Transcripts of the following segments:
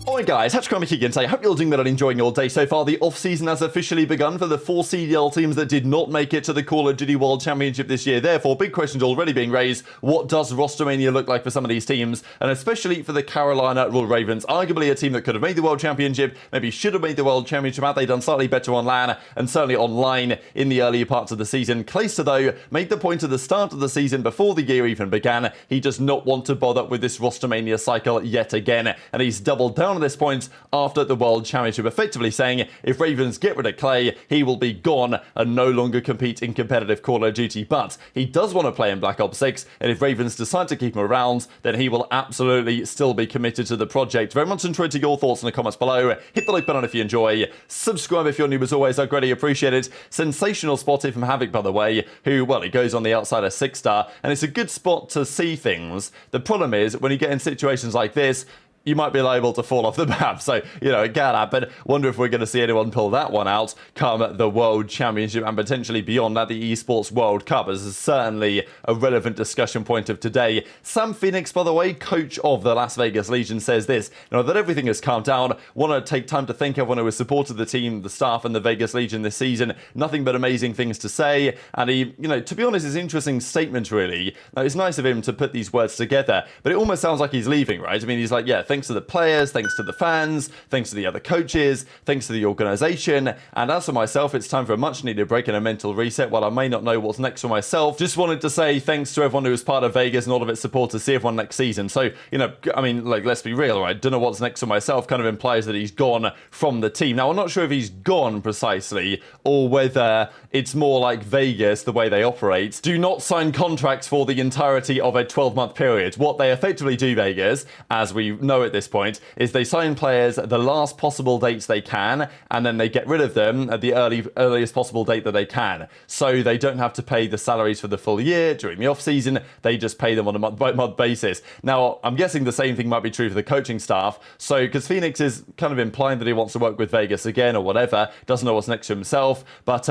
Alright guys, Hatchcrummy again today. Hope you're all doing well and enjoying your day so far. The off-season has officially begun for the 4 CDL teams that did not make it to the Call of Duty World Championship this year. Therefore, big questions already being raised. What does Rostermania look like for some of these teams? And especially for the Carolina Royal Ravens, arguably a team that could have made the World Championship, maybe should have made the World Championship had they done slightly better on LAN and certainly online in the earlier parts of the season. Clayster, though, made the point at the start of the season before the year even began. He does not want to bother with this Rostermania cycle yet again, and he's doubled down on this point after the World Championship, effectively saying if Ravens get rid of Clay, he will be gone and no longer compete in competitive Call of Duty. But he does want to play in Black Ops 6, and if Ravens decide to keep him around, then he will absolutely still be committed to the project. Very much enjoyed to your thoughts in the comments below. Hit the like button if you enjoy. Subscribe if you're new as always. I greatly appreciate it. Sensational spot here from Havoc, by the way, who, well, he goes on the outside of 6-star, and it's a good spot to see things. The problem is, when you get in situations like this, you might be liable to fall off the map. So, you know, it can happen. Wonder if we're going to see anyone pull that one out come the World Championship and potentially beyond that, the Esports World Cup. This is certainly a relevant discussion point of today. Sam Phoenix, by the way, coach of the Las Vegas Legion, says this: now that everything has calmed down, want to take time to thank everyone who has supported the team, the staff, and the Vegas Legion this season. Nothing but amazing things to say. And he, you know, to be honest, it's an interesting statement, really. Now, it's nice of him to put these words together, but it almost sounds like he's leaving, right? I mean, he's like, yeah, thanks to the players, thanks to the fans, thanks to the other coaches, thanks to the organization. And as for myself, it's time for a much needed break and a mental reset. While I may not know what's next for myself, just wanted to say thanks to everyone who was part of Vegas and all of its supporters. See everyone next season. So, you know, I mean, like, let's be real, right? Don't know what's next for myself kind of implies that he's gone from the team. Now, I'm not sure if he's gone precisely or whether it's more like Vegas, the way they operate. Do not sign contracts for the entirety of a 12-month period. What they effectively do, Vegas, as we know at this point, is they sign players at the last possible dates they can, and then they get rid of them at the earliest possible date that they can. So they don't have to pay the salaries for the full year during the off-season. They just pay them on a month-by-month basis. Now, I'm guessing the same thing might be true for the coaching staff. So, because Phoenix is kind of implying that he wants to work with Vegas again or whatever, doesn't know what's next to himself, but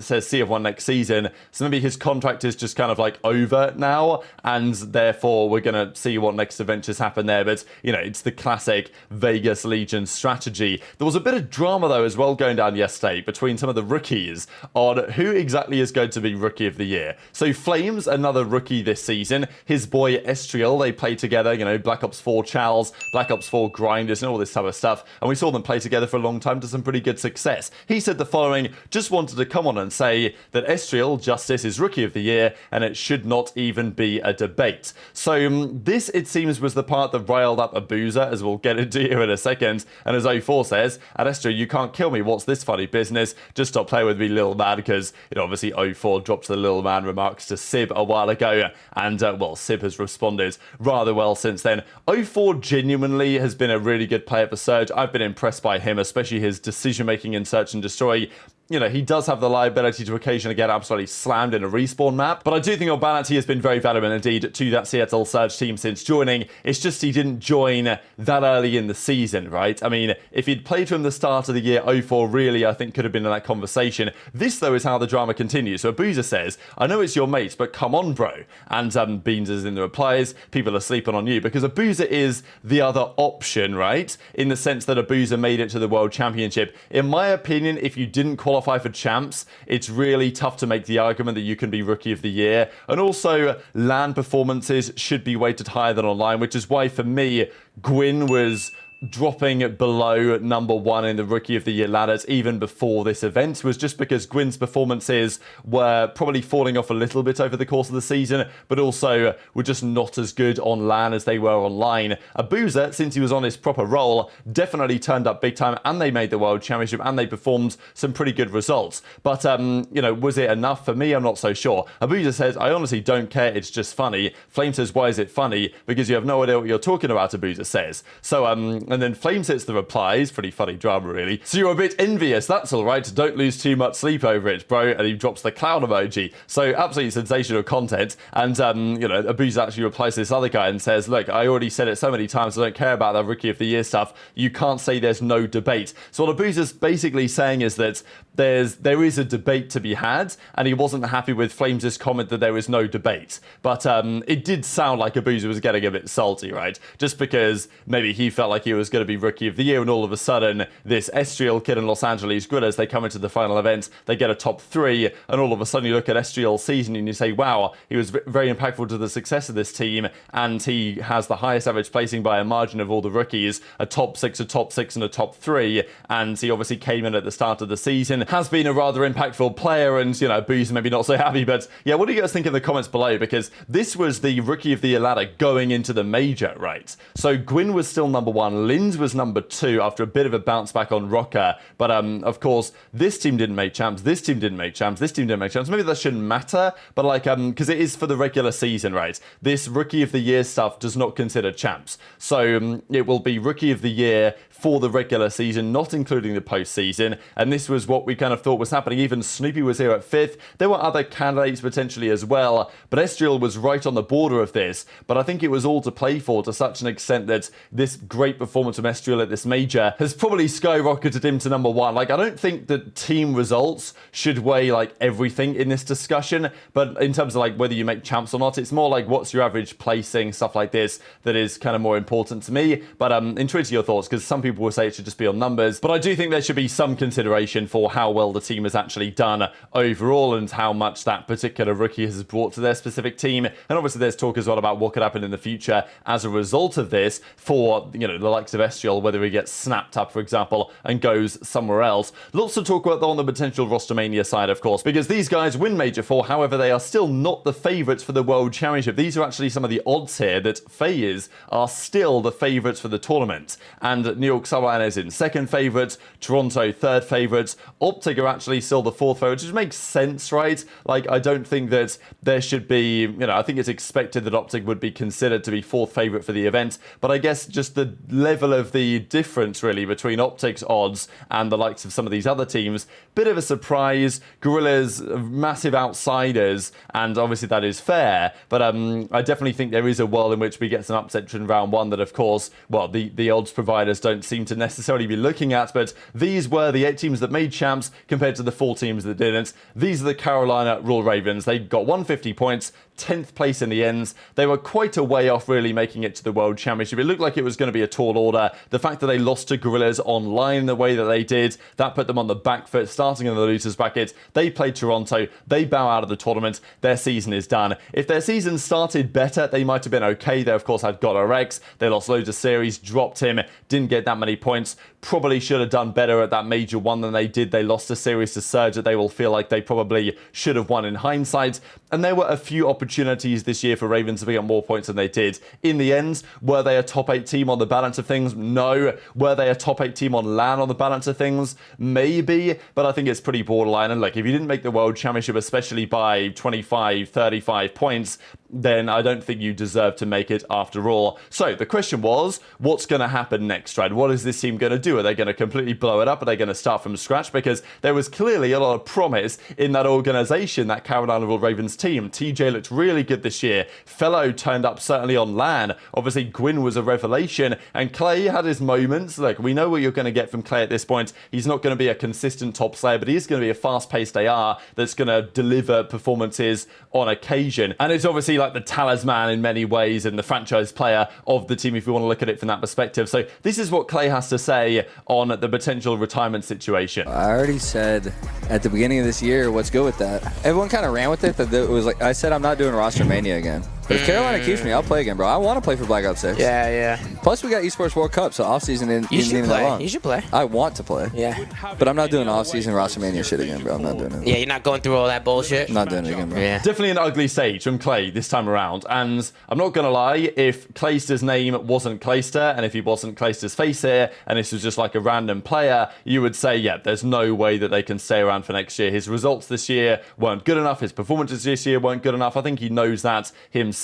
says see everyone next season. So maybe his contract is just kind of like over now, and therefore we're going to see what next adventures happen there. But, you know, it's the classic Vegas Legion strategy. There was a bit of drama, though, as well going down yesterday between some of the rookies on who exactly is going to be Rookie of the Year. So Flames, another rookie this season. His boy Estriel, they play together, you know, Black Ops 4 Chals, Black Ops 4 Grinders, and all this type of stuff. And we saw them play together for a long time to some pretty good success. He said the following: just wanted to come on and say that Estriel Justice is Rookie of the Year, and it should not even be a debate. So this, it seems, was the part that riled up aBeZy, as we'll get into here in a second. And as O4 says, Adestra, you can't kill me. What's this funny business? Just stop playing with me, little man, because, you know, obviously O4 dropped the little man remarks to Sib a while ago, and, well, Sib has responded rather well since then. O4 genuinely has been a really good player for Surge. I've been impressed by him, especially his decision-making in Search and Destroy. You know, he does have the liability to occasionally get absolutely slammed in a respawn map, but I do think Urbanity has been very valuable indeed to that Seattle Surge team since joining. It's just he didn't join that early in the season, right? I mean, if he'd played from the start of the year, O4 really, I think, could have been in that conversation. This, though, is how the drama continues. So aBeZy says, I know it's your mate, but come on, bro. And Beans is in the replies, people are sleeping on you, because aBeZy is the other option, right? In the sense that aBeZy made it to the World Championship. In my opinion, if you didn't qualify for champs, it's really tough to make the argument that you can be Rookie of the Year. And also, LAN performances should be weighted higher than online, which is why, for me, Gwyn was dropping below #1 in the Rookie of the Year ladders even before this event, was just because Gwyn's performances were probably falling off a little bit over the course of the season, but also were just not as good on LAN as they were online. aBeZy, since he was on his proper role, definitely turned up big time, and they made the World Championship, and they performed some pretty good results. But, you know, was it enough for me? I'm not so sure. aBeZy says, I honestly don't care, it's just funny. Flame says, why is it funny? Because you have no idea what you're talking about, aBeZy says. So, and then Flame hits the replies. Pretty funny drama, really. So you're a bit envious, that's all right. Don't lose too much sleep over it, bro. And he drops the clown emoji. So absolutely sensational content. And, you know, aBeZy actually replies to this other guy and says, look, I already said it so many times, I don't care about that Rookie of the Year stuff. You can't say there's no debate. So what aBeZy's basically saying is that there is a debate to be had, and he wasn't happy with Flames' comment that there is no debate. But it did sound like aBeZy was getting a bit salty, right? Just because maybe he felt like he he was going to be Rookie of the Year, and all of a sudden, this Estriel kid and Los Angeles Grillers, they come into the final event, they get a top 3, and all of a sudden you look at Estriel's season and you say, wow, he was very impactful to the success of this team, and he has the highest average placing by a margin of all the rookies, a top 6, and a top 3, and he obviously came in at the start of the season, has been a rather impactful player, and, you know, aBeZy maybe not so happy, but yeah, what do you guys think in the comments below? Because this was the Rookie of the Year ladder going into the major, right? So Gwyn was still number 1, Linz was number 2 after a bit of a bounce back on Rocker, but of course, this team didn't make champs, this team didn't make champs, this team didn't make champs. Maybe that shouldn't matter, but like, because it is for the regular season, right? This Rookie of the Year stuff does not consider champs. So it will be Rookie of the Year for the regular season, not including the postseason, and this was what we kind of thought was happening. Even Snoopy was here at 5th. There were other candidates potentially as well, but Estriel was right on the border of this, but I think it was all to play for to such an extent that this great performance from Estriel at this major has probably skyrocketed him to number 1. Like, I don't think that team results should weigh like everything in this discussion, but in terms of like whether you make champs or not, it's more like what's your average placing, stuff like this, that is kind of more important to me. But intrigued to your thoughts, because some people will say it should just be on numbers, but I do think there should be some consideration for how well the team has actually done overall and how much that particular rookie has brought to their specific team. And obviously there's talk as well about what could happen in the future as a result of this for, you know, the likes of Estriel, whether he gets snapped up, for example, and goes somewhere else. Lots to talk about though on the potential Rostermania side, of course, because these guys win Major 4, however, they are still not the favourites for the World Championship. These are actually some of the odds here that FaZe are still the favourites for the tournament, and New York Subliners in 2nd favourites, Toronto 3rd favourites, OpTic are actually still the 4th favourites, which makes sense, right? Like, I don't think that there should be, you know, I think it's expected that OpTic would be considered to be 4th favourite for the event, but I guess just the level of the difference, really, between OpTic's odds and the likes of some of these other teams, bit of a surprise. Gorillas, massive outsiders, and obviously that is fair, but I definitely think there is a world in which we get some upset in round 1 that, of course, well, the odds providers don't seem to necessarily be looking at, but these were the 8 teams that made champs compared to the 4 teams that didn't. These are the Carolina Royal Ravens. They got 150 points, 10th place in the ends. They were quite a way off really making it to the World Championship. It looked like it was going to be a tall order. The fact that they lost to Gorillas online the way that they did, that put them on the back foot, starting in the losers bracket. They played Toronto. They bow out of the tournament. Their season is done. If their season started better, they might have been okay. They, of course, had GodRx. They lost loads of series, dropped him, didn't get that many points. Probably should have done better at that Major 1 than they did. They lost a series to Surge that they will feel like they probably should have won in hindsight. And there were a few opportunities this year for Ravens to pick up more points than they did. In the end, were they a top 8 team on the balance of things? No. Were they a top 8 team on LAN on the balance of things? Maybe. But I think it's pretty borderline. And like, if you didn't make the World Championship, especially by 25, 35 points, then I don't think you deserve to make it after all. So the question was, what's going to happen next, right? What is this team going to do? Are they going to completely blow it up? Are they going to start from scratch? Because there was clearly a lot of promise in that organization, that Carolina Royal Ravens team. TJ looked really good this year. Fellow turned up certainly on LAN. Obviously, Gwyn was a revelation, and Clay had his moments. Look, we know what you're going to get from Clay at this point. He's not going to be a consistent top player, but he's going to be a fast-paced AR that's going to deliver performances on occasion. And it's obviously like the talisman in many ways and the franchise player of the team if you want to look at it from that perspective. So this is what Clay has to say on the potential retirement situation. I already said at the beginning of this year, what's good with that? Everyone kind of ran with it, that it was like, I said I'm not doing Rostermania again. But if Carolina keeps me, I'll play again, bro. I want to play for Black Ops 6. Yeah, yeah. Plus, we got Esports World Cup, so off-season isn't even that long. You should play. I want to play. Yeah. But I'm not doing off-season Rostermania shit again, bro. I'm not doing it. Yeah, you're not going through all that bullshit? I'm not doing it again, bro. Yeah. Definitely an ugly stage from Clay this time around. And I'm not going to lie, if Clayster's name wasn't Clayster, and if he wasn't Clayster's face here, and this was just like a random player, you would say, yeah, there's no way that they can stay around for next year. His results this year weren't good enough. His performances this year weren't good enough. I think he knows that himself.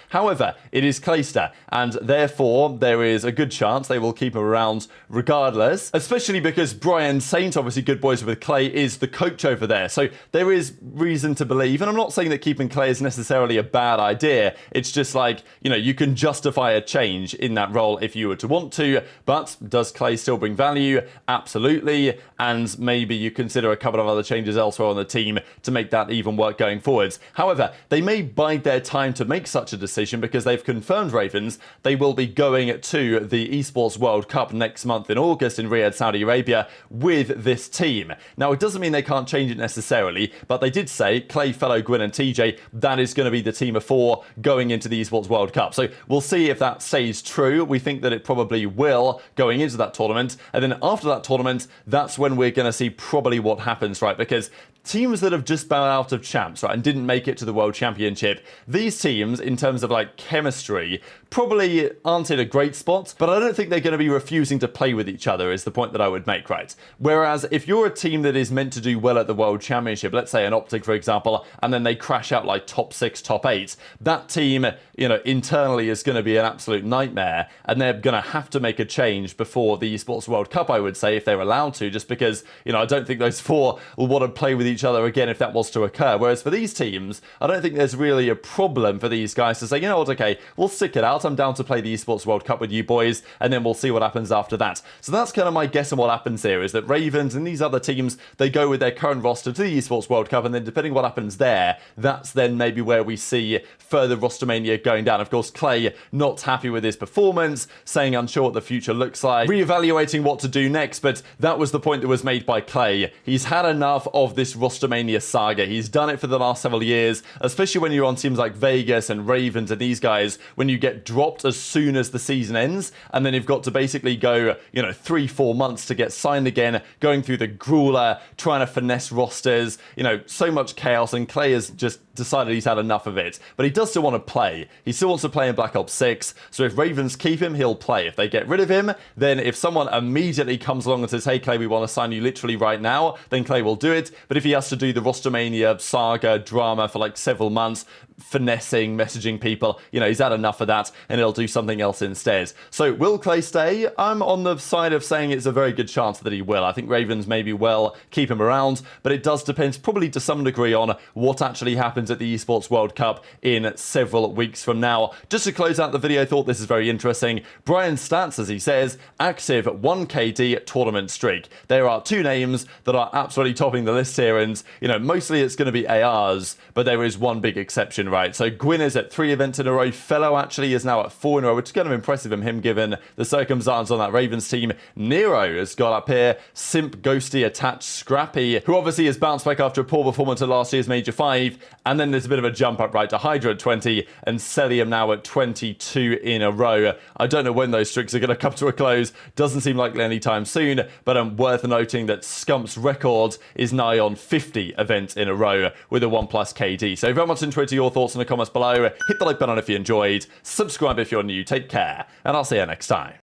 However, it is Clayster, and therefore there is a good chance they will keep him around regardless, especially because Brian Saint, obviously good boys with Clay, is the coach over there. So there is reason to believe, and I'm not saying that keeping Clay is necessarily a bad idea. It's just like, you know, you can justify a change in that role if you were to want to, but does Clay still bring value? Absolutely, and maybe you consider a couple of other changes elsewhere on the team to make that even work going forwards. However, they may bide their time to make make such a decision because they've confirmed, Ravens, they will be going to the Esports World Cup next month in August in Riyadh, Saudi Arabia with this team. Now, it doesn't mean they can't change it necessarily, but they did say, Clay, Fellow, Gwyn and TJ, that is going to be the team of 4 going into the Esports World Cup. So we'll see if that stays true. We think that it probably will going into that tournament. And then after that tournament, that's when we're going to see probably what happens, right? Because teams that have just bowed out of champs, right, and didn't make it to the World Championship, these teams, in terms of like chemistry, probably aren't in a great spot, but I don't think they're going to be refusing to play with each other is the point that I would make, right? Whereas if you're a team that is meant to do well at the World Championship, let's say an OpTic, for example, and then they crash out like top 6, top 8, that team, you know, internally is going to be an absolute nightmare, and they're going to have to make a change before the Esports World Cup, I would say, if they're allowed to, just because, you know, I don't think those 4 will want to play with each other again if that was to occur. Whereas for these teams, I don't think there's really a problem for these guys to say, you know what, okay, we'll stick it out. I'm down to play the Esports World Cup with you boys, and then we'll see what happens after that. So that's kind of my guess on what happens here, is that Ravens and these other teams, they go with their current roster to the Esports World Cup, and then depending what happens there, that's then maybe where we see further Rostermania going down. Of course, Clay not happy with his performance, saying unsure what the future looks like, reevaluating what to do next, but that was the point that was made by Clay. He's had enough of this Rostermania saga. He's done it for the last several years, especially when you're on teams like Vegas and Ravens and these guys, when you get dropped as soon as the season ends, and then you've got to basically go, you know, 3-4 months to get signed again, going through the grueler, trying to finesse rosters, you know, so much chaos, and Clay has just decided he's had enough of it. But he does still want to play. He still wants to play in Black Ops 6, so if Ravens keep him, he'll play. If they get rid of him, then if someone immediately comes along and says, hey Clay, we want to sign you literally right now, then Clay will do it. But if he has to do the Rostermania saga drama for like several months, finessing, messaging people, you know, he's had enough of that, and he'll do something else instead. So will Clay stay? I'm on the side of saying it's a very good chance that he will. I think Ravens maybe will keep him around, but it does depend probably to some degree on what actually happens at the Esports World Cup in several weeks from now. Just to close out the video, I thought this is very interesting. Brian Stats, as he says, active 1KD tournament streak. There are 2 names that are absolutely topping the list here, and, you know, mostly it's going to be ARs, but there is one big exception, right? So Gwyn is at 3 events in a row. Fellow actually is now at 4 in a row, which is kind of impressive of him given the circumstance on that Ravens team. Nero has got up here. Simp, Ghosty, attached Scrappy, who obviously has bounced back after a poor performance at last year's Major 5. And then there's a bit of a jump up, right, to HyDra at 20 and Cellium now at 22 in a row. I don't know when those streaks are going to come to a close. Doesn't seem likely anytime soon, but worth noting that Scump's record is nigh on 50 events in a row with a 1+ KD. So very much enjoyed your thoughts in the comments below. Hit the like button if you enjoyed. Subscribe if you're new. Take care, and I'll see you next time.